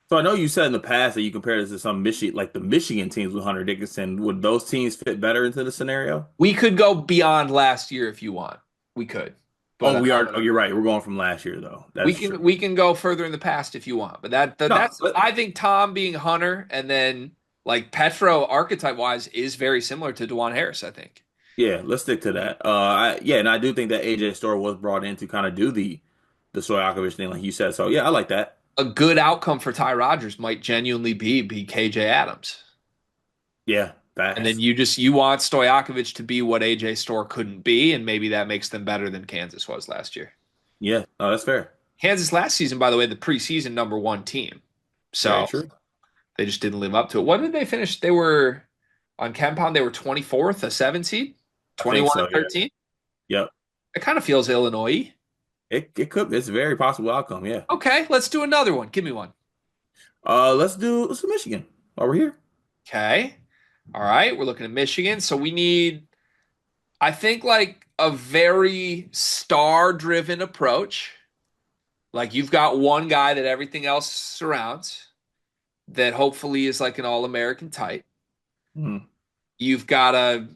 So I know you said in the past that you compared this to some Michigan, like the Michigan teams with Hunter Dickinson. Would those teams fit better into the scenario? We could go beyond last year if you want. We could. But Oh, we are. Oh, you're right. We're going from last year though. we That's can true. we can go further in the past if you want, but No, that's I think Tom being Hunter and then like Petro archetype wise is very similar to DeJuan Harris, I think. yeah, let's stick to that. Yeah, and I do think that AJ Storr was brought in to kind of do the Stojakovic thing, like you said. So yeah, I like that. A good outcome for Ty Rodgers might genuinely be KJ Adams. Yeah, And then facts. you want Stojakovic to be what AJ Storr couldn't be, and maybe that makes them better than Kansas was last year. Yeah, oh, that's fair. Kansas last season, by the way, the preseason number one team. Very So true. they just didn't live up to it. What did they finish? They were on KenPom, they were 24th, a seven seed, I think 21 and so. Yeah. 13. Yep. It kind of feels Illinois. It could. It's a very possible outcome. Yeah. Okay, let's do another one. Give me one. Let's do Michigan while we're here. Okay. All right, we're looking at Michigan. So we need, I think, like a very star-driven approach. Like you've got one guy that everything else surrounds, that hopefully is like an all-American type. Hmm. You've got a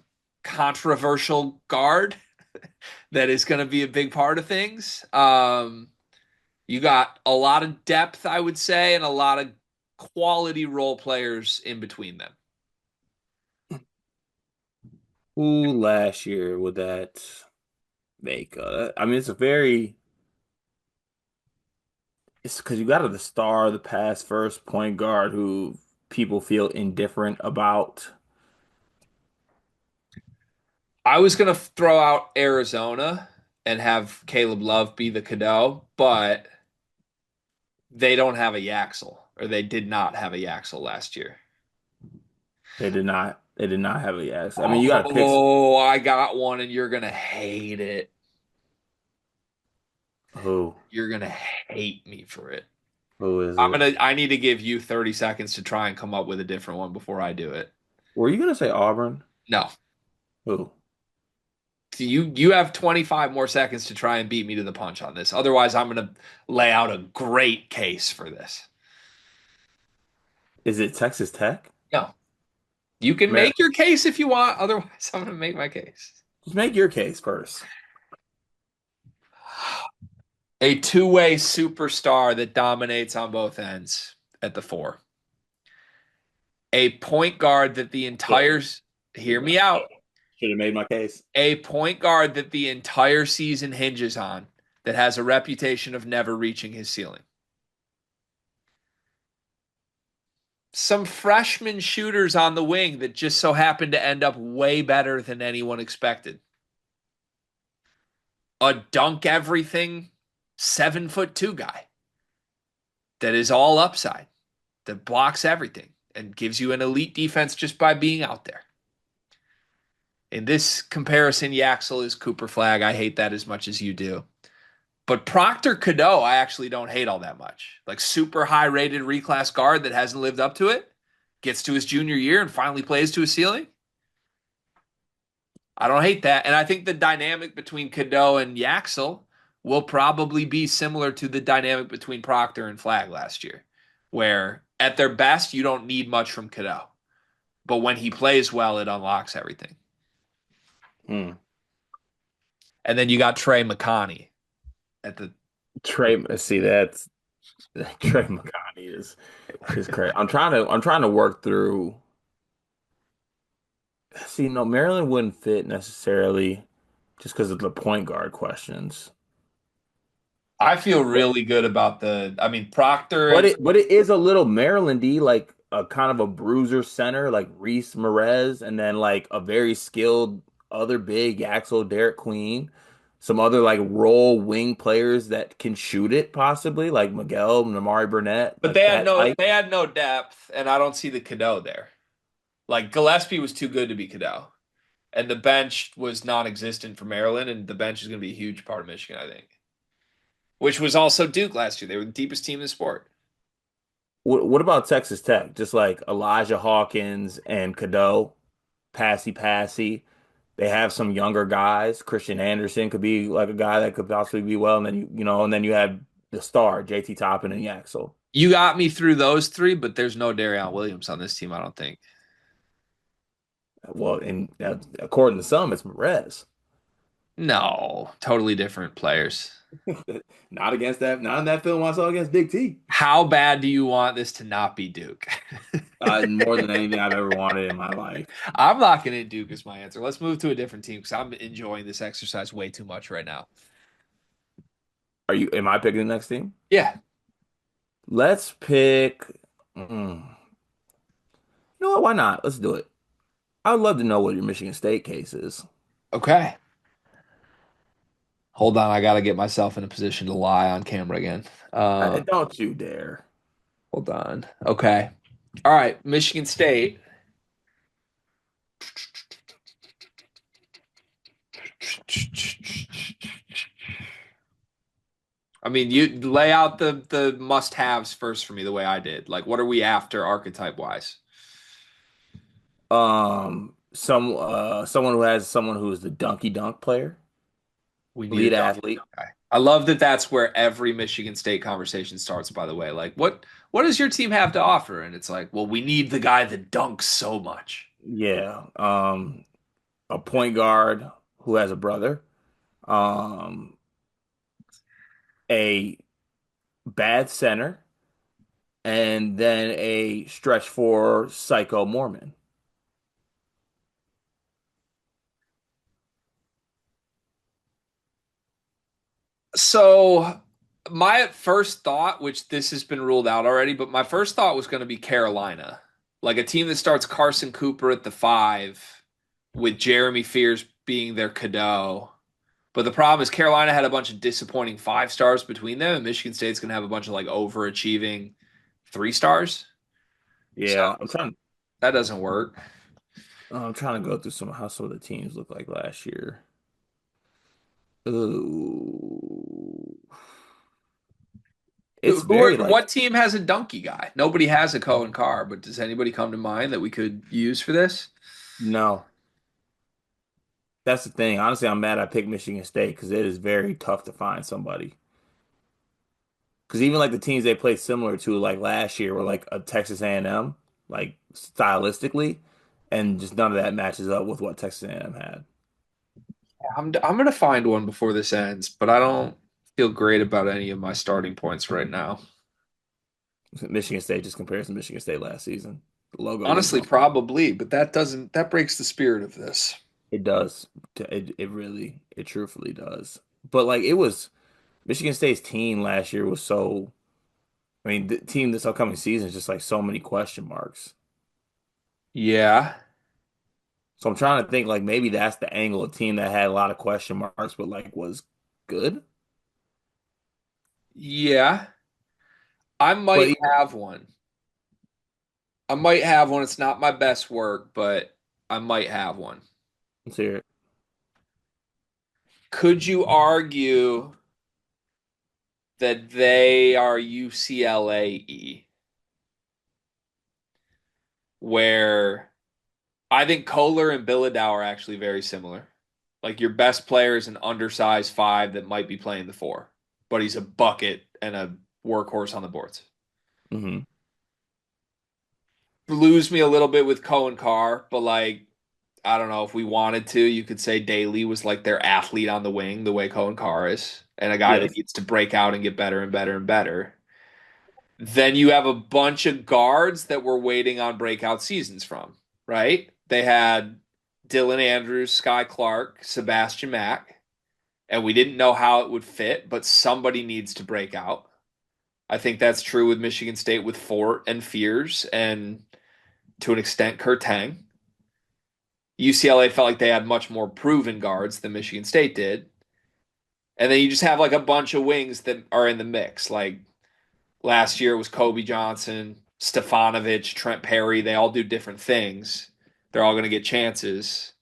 controversial guard that is going to be a big part of things. You got a lot of depth, I would say, and a lot of quality role players in between them. Who last year would that make? I mean, it's a very. It's because you got the star, the pass first point guard who people feel indifferent about. I was going to throw out Arizona and have Caleb Love be the Cadeau, but they don't have a Yaxel, or they did not have a Yaxel last year. They did not. They did not have a yes. I mean, you got to pick. Oh, I got one, and you're going to hate it. Who? You're going to hate me for it. Who is it? I need to give you 30 seconds to try and come up with a different one before I do it. Were you gonna say Auburn? No. Who? You have 25 more seconds to try and beat me to the punch on this. Otherwise, I'm going to lay out a great case for this. Is it Texas Tech? No. You can Maryland. make your case if you want. Otherwise, I'm going to make my case. Just make your case first. A two-way superstar that dominates on both ends at the four. A point guard that the entire, hear me out, Should have made my case. a point guard that the entire season hinges on, that has a reputation of never reaching his ceiling. Some freshman shooters on the wing that just so happened to end up way better than anyone expected. A dunk everything 7'2" guy that is all upside, that blocks everything and gives you an elite defense just by being out there. In this comparison, Yaxel is Cooper Flag. I hate that as much as you do. But Proctor Cadeau, I actually don't hate all that much. Like super high rated reclass guard that hasn't lived up to it, gets to his junior year and finally plays to his ceiling. I don't hate that. And I think the dynamic between Cadeau and Yaxel will probably be similar to the dynamic between Proctor and Flag last year, where at their best, you don't need much from Cadeau. But when he plays well, it unlocks everything. Hmm. And then you got Trey McConney at the Trey, see that's Trey McConney is crazy. I'm trying to work through. See, no, Maryland wouldn't fit necessarily just because of the point guard questions. I feel really good about I mean, Proctor But at it is a little Maryland-y, like a kind of a bruiser center, like Reese Morez, and then like a very skilled other big Axel Derek Queen, some other like role wing players that can shoot it possibly, like Miguel, Namari Burnett, but like that type. they had no depth, and I don't see the Cadeau there. Like Gillespie was too good to be Cadeau, and the bench was non-existent for Maryland, and the bench is going to be a huge part of Michigan, I think. Which was also Duke last year. They were the deepest team in the sport. What about Texas Tech? Just like Elijah Hawkins and Cadeau, passy. They have some younger guys. Christian Anderson could be like a guy that could possibly be well, and then and then you have the star, JT Toppin and Yaxel. You got me through those three, but there's no Darion Williams on this team, I don't think. Well, and according to some, it's Morez. No, totally different players. Not against that, not in that film I saw against Big T. How bad do you want this to not be Duke? More than anything I've ever wanted in my life. I'm locking in Duke as my answer. Let's move to a different team because I'm enjoying this exercise way too much right now. Am I picking the next team? Yeah. Let's pick. You know what? Why not? Let's do it. I would love to know what your Michigan State case is. Okay. Hold on. I got to get myself in a position to lie on camera again. Don't you dare. Hold on. Okay. All right. Michigan State. I mean, you lay out the must-haves first for me the way I did. Like, what are we after archetype wise? Someone who has someone who is the dunky dunk player, We need a lead donkey athlete. dunk guy. I love that that's where every Michigan State conversation starts, by the way. Like, what does your team have to offer? And it's like, well, we need the guy that dunks so much. Yeah. A point guard who has a brother. Um, a bad center, and then a stretch for Psycho Mormon. So my first thought, which this has been ruled out already, but my first thought was going to be Carolina. Like a team that starts Carson Cooper at the five with Jeremy Fears being their Cadeau. But the problem is Carolina had a bunch of disappointing five stars between them, and Michigan State's gonna have a bunch of like overachieving three stars. So Yeah, that doesn't work. I'm trying to go through some of the teams look like last year. Ooh. It's very like What team has a donkey guy? Nobody has a Cohen Carr, but does anybody come to mind that we could use for this? no. That's the thing. Honestly, I'm mad I picked Michigan State because it is very tough to find somebody. Because even like the teams they played similar to like last year were like a Texas A&M, like stylistically, and just none of that matches up with what Texas A&M had. I'm gonna find one before this ends, but I don't feel great about any of my starting points right now. Michigan State just compares to Michigan State last season. The logo was Honestly, wrong. probably, but that breaks the spirit of this. It does. It truthfully does. But like it was Michigan State's team last year was so. I mean, the team this upcoming season is just like so many question marks. Yeah. So I'm trying to think like maybe that's the angle, a team that had a lot of question marks, but like was good. Yeah. I But might have one. I might have one. It's not my best work, but I might have one. let's hear it. Could you argue that they are UCLA-y, where I think Kohler and Bilodeau are actually very similar. Like your best player is an undersized five that might be playing the four, but he's a bucket and a workhorse on the boards. Hmm. Lose me a little bit with Cohen Carr, but like I don't know if we wanted to, you could say Daly was like their athlete on the wing, the way Cohen Carr is, and a guy that Yes. needs to break out and get better and better and better. Then you have a bunch of guards that we're waiting on breakout seasons from, right? They had Dylan Andrews, Sky Clark, Sebastian Mack, and we didn't know how it would fit, but somebody needs to break out. I think that's true with Michigan State with Fort and Fears and to an extent Kurt Tang. UCLA felt like they had much more proven guards than Michigan State did. And then you just have like a bunch of wings that are in the mix. Like last year it was Kobe Johnson, Stefanovic, Trent Perry. They all do different things. They're all going to get chances.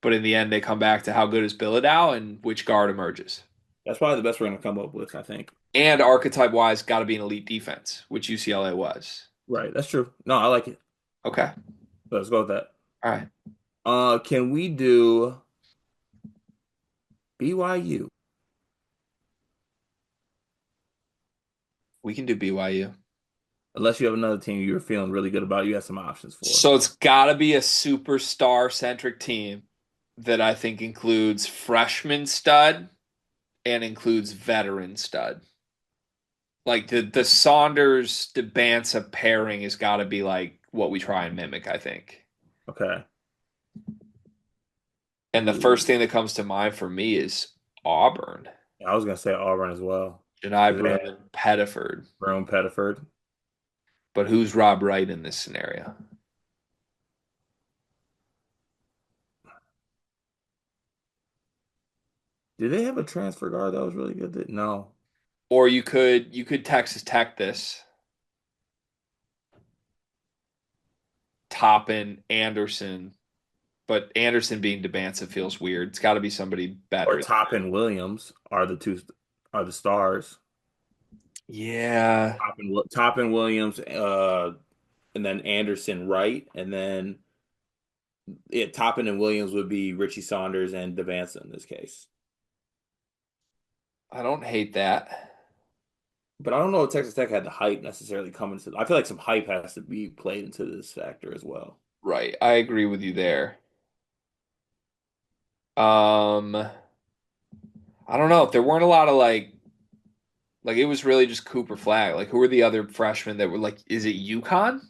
But in the end, they come back to how good is Bilodeau and which guard emerges. That's probably the best we're going to come up with, I think. And archetype wise, got to be an elite defense, which UCLA was. Right. That's true. No, I like it. Okay. Let's go with that. All right. Can we do BYU? We can do BYU. Unless you have another team you're feeling really good about, you have some options for. So it's got to be a superstar centric team that I think includes freshman stud and includes veteran stud. Like the Saunders DeBanza pairing has got to be like what we try and mimic, I think. Okay. And the first thing that comes to mind for me is Auburn. I was gonna say Auburn as well. Janai 'Cause they Broome had and Pettiford. Jerome Pettiford. But who's Rob Wright in this scenario? Did they have a transfer guard that was really good? No. Or you could Texas Tech this. Toppin, Anderson, but Anderson being DeBanza feels weird. It's got to be somebody Or better. Toppin Williams are the stars. Yeah, Toppin Williams, and then Anderson Wright, and then Toppin and Williams would be Richie Saunders and Devanza in this case. I don't hate that. But I don't know if Texas Tech had the hype necessarily coming to. I feel like some hype has to be played into this factor as well. Right, I agree with you there. I don't know if there weren't a lot of like it was really just Cooper Flag. Like who were the other freshmen that were like? Is it UConn?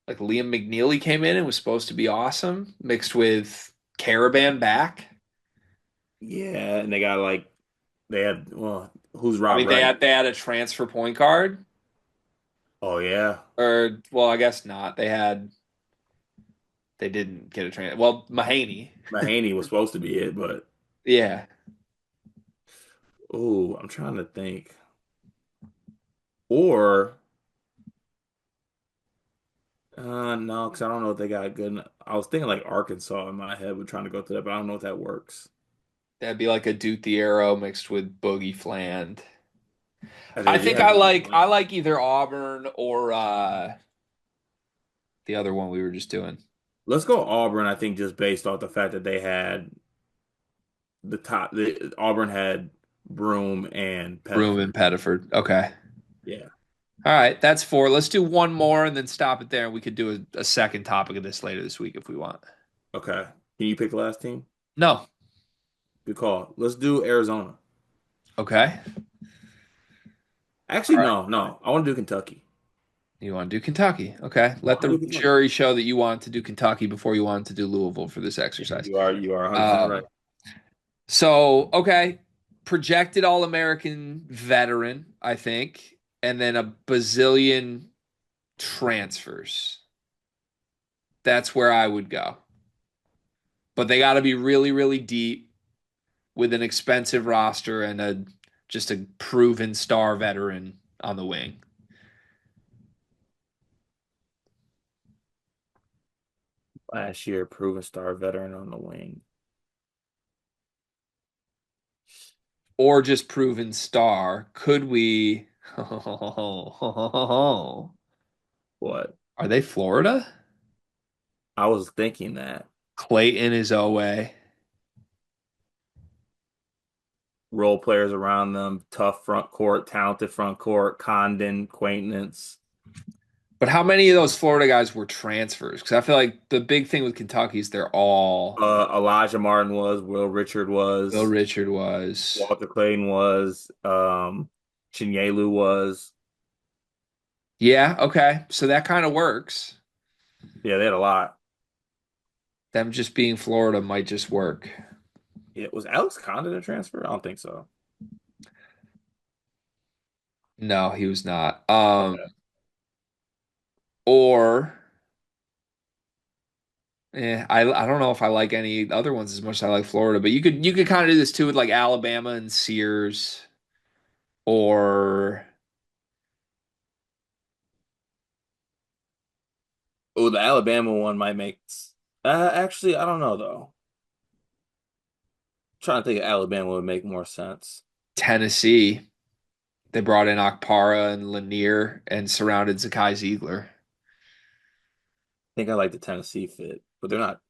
Like Liam McNeely came in and was supposed to be awesome, mixed with Caravan back. Yeah, and they got like they had who's I Rob mean, Wright? they had a transfer point guard, Oh yeah, or well, I guess not. They didn't get a transfer. Well, Mahaney, Mahaney was supposed to be it, but yeah. oh, I'm trying to think. Or no, because I don't know if they got good. I was thinking like Arkansas in my head, but trying to go to that, but I don't know if that works. That'd be like a Duke the Arrow mixed with Boogie Fland. And I then you think have I like either Auburn or the other one we were just doing. let's go Auburn. I think just based off the fact that they had Auburn had Broome and Broome Pettiford. and Pettiford. Okay. Yeah. All right, that's four. Let's do one more and then stop it there. And we could do a second topic of this later this week if we want. Okay. Can you pick the last team? No. Good call. Let's do Arizona. Okay. Actually, All right. no. I want to do Kentucky. You want to do Kentucky? Okay. I Let want to the do Kentucky. jury show that you want to do Kentucky before you want to do Louisville for this exercise. You are 100% right. Um, okay. Projected All American veteran, I think, and then a bazillion transfers. That's where I would go. But they got to be really, really deep with an expensive roster and just a proven star veteran on the wing. Last year, proven star veteran on the wing. Or just proven star. Could we? What? Are they Florida? I was thinking that. Clayton is OA. Role players around them, tough front court, talented front court, Condon, acquaintance. But how many of those Florida guys were transfers? Because I feel like the big thing with Kentucky is they're all Elijah Martin was, Will Richard Bill was, Richard was. Walter Clayton was, Chinyelu was. Yeah, okay. So that kind of works. Yeah, they had a lot. Them just being Florida might just work. Yeah, was Alex Condon a transfer? I don't think so. No, he was not. Okay. Or I don't know if I like any other ones as much as I like Florida, but you could kind of do this too with like Alabama and Sears or Oh, the Alabama one might make. Actually, I don't know though. Trying to think of Alabama would make more sense. Tennessee. They brought in Okpara and Lanier and surrounded Zakai Ziegler. I think I like the Tennessee fit, but they're not.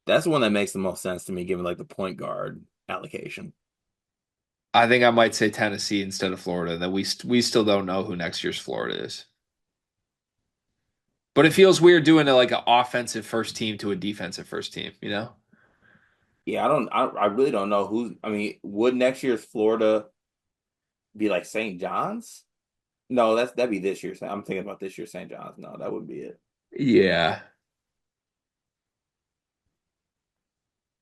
That's the one that makes the most sense to me, given like the point guard allocation. I think I might say Tennessee instead of Florida. That we still don't know who next year's Florida is. But it feels weird doing like an offensive first team to a defensive first team, you know? Yeah, I don't. I really don't know who. I mean, would next year's Florida be like St. John's? No, that'd be this year. I'm thinking about this year St. John's. No, that wouldn't be it. Yeah.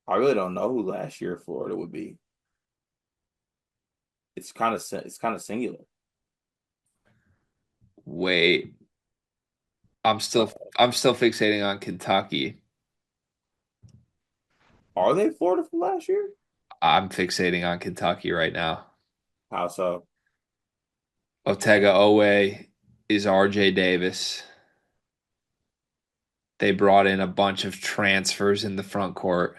I really don't know who last year Florida would be. It's kind of singular. Wait. I'm Uh, still I'm still fixating on Kentucky. are they Florida from last year? I'm fixating on Kentucky right now. How so? Otega Owe is RJ Davis. They brought in a bunch of transfers in the front court.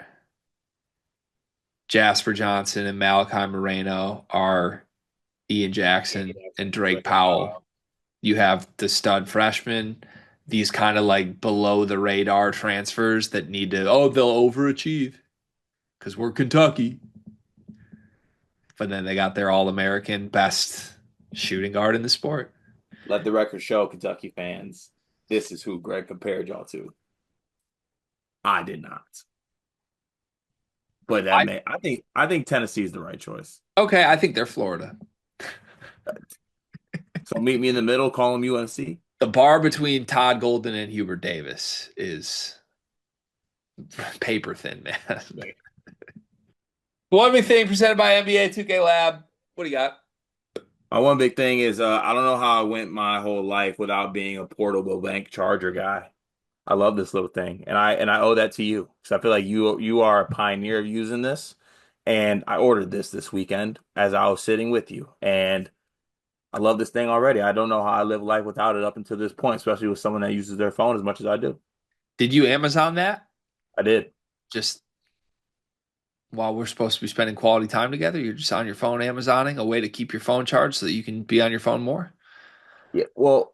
Jasper Johnson and Malachi Moreno are Ian Jackson and Drake Powell. You have the stud freshmen, these kind of like below the radar transfers that need to, oh, they'll overachieve because we're Kentucky. But then they got their All American best shooting guard in the sport. Let the record show, Kentucky fans. This is who Greg compared y'all to. I did not. But that I may I think Tennessee is the right choice. Okay, I think they're Florida. So meet me in the middle, call them UNC. The bar between Todd Golden and Hubert Davis is paper thin, man. One big thing presented by NBA 2K Lab. What do you got? My one big thing is I don't know how I went my whole life without being a portable bank charger guy. I love this little thing, and I owe that to you. So I feel like you are a pioneer of using this. And I ordered this weekend as I was sitting with you, and I love this thing already. I don't know how I live life without it up until this point, especially with someone that uses their phone as much as I do. Did you Amazon that? I did. Just while we're supposed to be spending quality time together, you're just on your phone Amazoning a way to keep your phone charged so that you can be on your phone more? Yeah. Well,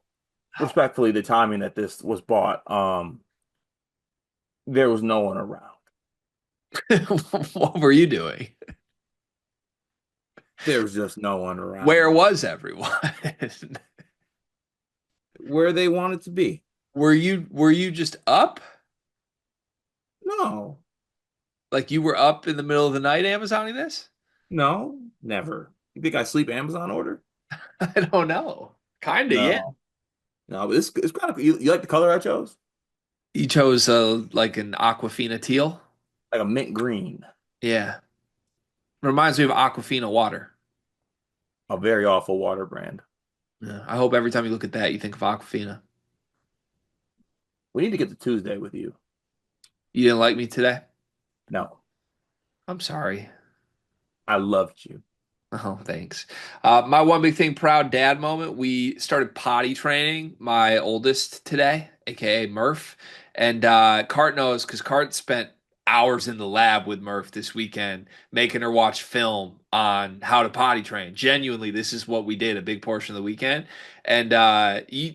respectfully, the timing that this was bought, there was no one around. What were you doing? There was just no one Where around was everyone? where they wanted to be. Were you just up? No, Like you were up in the middle of the night Amazoning this? no, never. You think I sleep Amazon order? I don't know. Kinda, yeah. No, no. But it's kind of you like the color I chose, You chose like an Aquafina teal. like a mint green, Yeah. Reminds me of Aquafina water. a very awful water brand. Yeah. I hope every time you look at that, you think of Aquafina. We need to get to Tuesday with you. You didn't like me today? No, I'm sorry. I loved you. Oh, thanks. My one big thing, proud dad moment. We started potty training my oldest today, aka Murph, and Cart knows because Cart spent hours in the lab with Murph this weekend, making her watch film on how to potty train. Genuinely, this is what we did a big portion of the weekend, and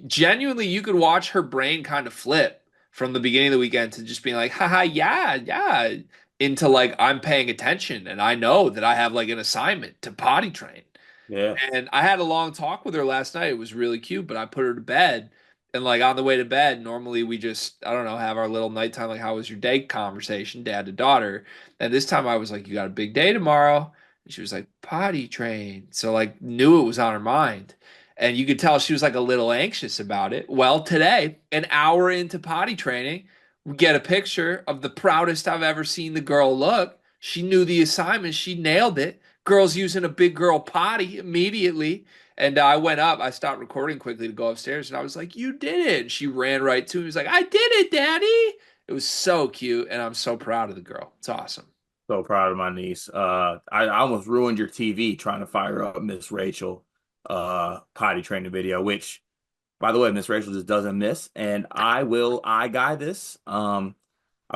genuinely, you could watch her brain kind of flip from the beginning of the weekend to just being like, haha, yeah, yeah, into like I'm paying attention and I know that I have like an assignment to potty train. Yeah, And I had a long talk with her last night. It was really cute, but I put her to bed. And like on the way to bed, normally we just, I don't know, have our little nighttime, like, how was your day conversation, dad to daughter. And this time I was like, you got a big day tomorrow. And she was like, potty train. So like knew it was on her mind. And you could tell she was like a little anxious about it. Well, today, an hour into potty training, we get a picture of the proudest I've ever seen the girl look. She knew the assignment, she nailed it. Girl's using a big girl potty immediately. And I went up, I stopped recording quickly to go upstairs, and I was like, "You did it." And she ran right to me. She was like, "I did it, Daddy." It was so cute, and I'm so proud of the girl. It's awesome. So proud of my niece. I almost ruined your TV trying to fire up Miss Rachel potty training video, which by the way, Miss Rachel just doesn't miss. And I guy this. I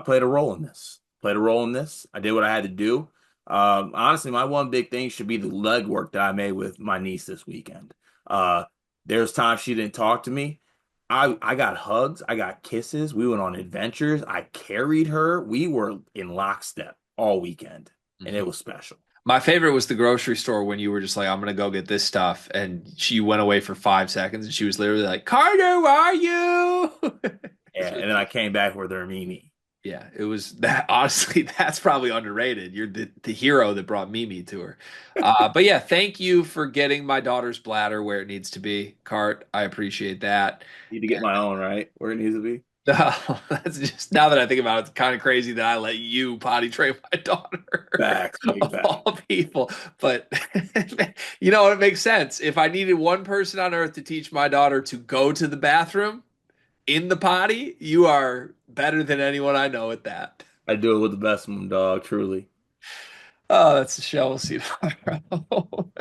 played a role in this. Played a role in this. I did what I had to do. Honestly, my one big thing should be the legwork that I made with my niece this weekend. Uh, there's times she didn't talk to me. I got hugs, I got kisses. We went on adventures. I carried her. We were in lockstep all weekend, and it Mhm. was special. My favorite was the grocery store when you were just like, "I'm gonna go get this stuff," and she went away for 5 seconds, and she was literally like, "Carter, where are you?" Yeah, and then I came back with her Mimi. Yeah, it was that. Honestly, that's probably underrated. You're the hero that brought Mimi to her. But yeah, thank you for getting my daughter's bladder where it needs to be, Cart. I appreciate that. Need to get my own right where it needs to be. That's just now that I think about it, it's kind of crazy that I let you potty train my daughter Facts, big of facts. all people. But you know, it makes sense. If I needed one person on earth to teach my daughter to go to the bathroom in the potty, you are better than anyone I know at that. I do it with the best of them, dog, truly. Oh, that's the show. We'll see you tomorrow.